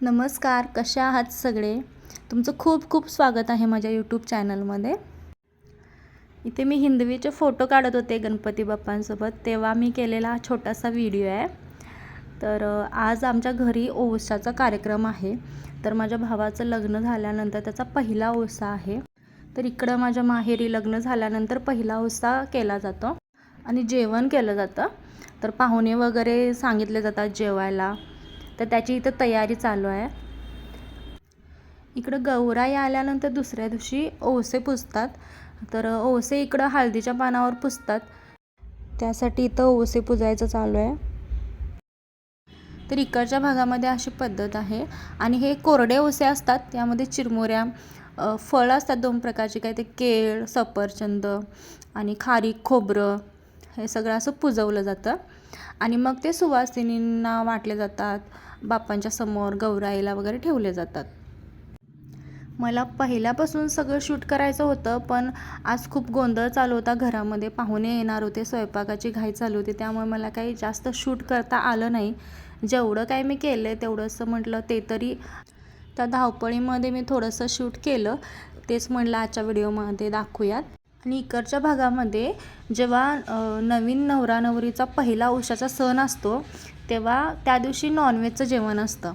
नमस्कार, कशा आहात सगळे? तुमचं खूप खूप स्वागत आहे माझ्या यूट्यूब चॅनलमध्ये. इथे मी हिंदवीचे फोटो काढत होते गणपती बाप्पांसोबत, तेव्हा मी केलेला हा छोटासा व्हिडिओ आहे. तर आज आमच्या घरी ओवसाचा कार्यक्रम आहे. तर माझ्या भावाचं लग्न झाल्यानंतर त्याचा पहिला ओवसा आहे. तर इकडं माझ्या माहेरी लग्न झाल्यानंतर पहिला ओवसा केला जातो आणि जेवण केलं जातं. तर पाहुणे वगैरे सांगितले जातात जेवायला. तर त्याची इथं तयारी चालू आहे. इकडं गौराई आल्यानंतर दुसऱ्या दिवशी ओवसे पुजतात. तर ओवसे इकडं हळदीच्या पानावर पुजतात, त्यासाठी इथं ओवसे पुजायचं चालू आहे. तर इकडच्या भागामध्ये अशी पद्धत आहे. आणि हे कोरडे ओवसे असतात, त्यामध्ये चिरमुऱ्या फळं असतात 2 प्रकारची, काय ते केळ, सफरचंद आणि खारीक खोबरं, हे सगळं असं पुजवलं जातं. आणि मग ते सुवासिनींना वाटले जातात, बाप्पांच्या समोर गौराईला वगैरे ठेवले जातात. मला पहिल्यापासून सगळं शूट करायचं होतं, पण आज खूप गोंधळ चालू होता घरामध्ये. पाहुणे येणार होते, स्वयंपाकाची घाई चालू होती, त्यामुळे मला काही जास्त शूट करता आलं नाही. जेवढं काय मी केलं आहे तेवढंसं म्हटलं ते तरी त्या धावपळीमध्ये मी थोडंसं शूट केलं, तेच म्हटलं आजच्या व्हिडिओमध्ये दाखवूयात. आणि इकडच्या भागामध्ये जेव्हा नवीन नवरा नवरीचा पहिला ओवसाचा सण असतो, तेव्हा त्या दिवशी नॉनव्हेजचं जेवण असतं.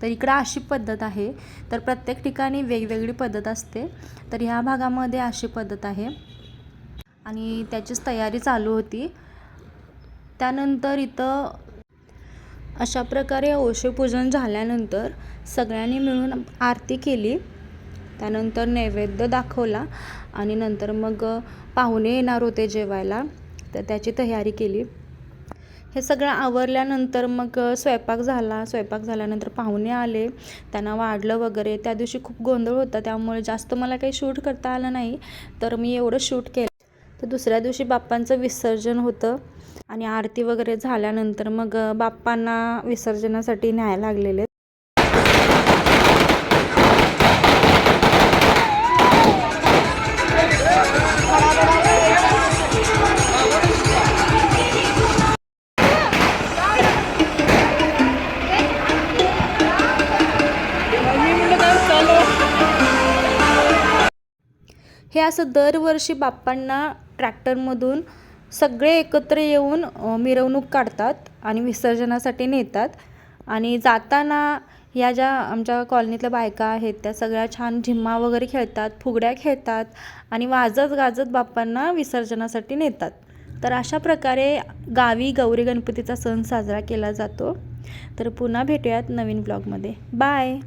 तर इकडं अशी पद्धत आहे. तर प्रत्येक ठिकाणी वेगवेगळी पद्धत असते. तर ह्या भागामध्ये अशी पद्धत आहे आणि त्याचीच तयारी चालू होती. त्यानंतर इथं अशा प्रकारे ओवसेपूजन झाल्यानंतर सगळ्यांनी मिळून आरती केली. त्यानंतर नैवेद्य दाखवला आणि नंतर मग पाहुणे येणार होते जेवायला, तर त्याची तयारी केली. हे सगळं आवरल्यानंतर मग स्वयंपाक झाला. स्वयंपाक झाल्यानंतर पाहुणे आले, त्यांना वाढलं वगैरे. त्या दिवशी खूप गोंधळ होता, त्यामुळे जास्त मला काही शूट करता आलं नाही, तर मी एवढं शूट केलं. तर दुसऱ्या दिवशी बाप्पांचं विसर्जन होतं आणि आरती वगैरे झाल्यानंतर मग बाप्पांना विसर्जनासाठी न्यायला लागलेले. हे असं दरवर्षी बाप्पांना ट्रॅक्टरमधून सगळे एकत्र येऊन मिरवणूक काढतात आणि विसर्जनासाठी नेतात. आणि जाताना ह्या ज्या आमच्या कॉलनीतल्या बायका आहेत, त्या सगळ्या छान झिम्मा वगैरे खेळतात, फुगड्या खेळतात आणि वाजत गाजत बाप्पांना विसर्जनासाठी नेतात. तर अशा प्रकारे गावी गौरी गणपतीचा सण साजरा केला जातो. तर पुन्हा भेटूयात नवीन ब्लॉगमध्ये. बाय.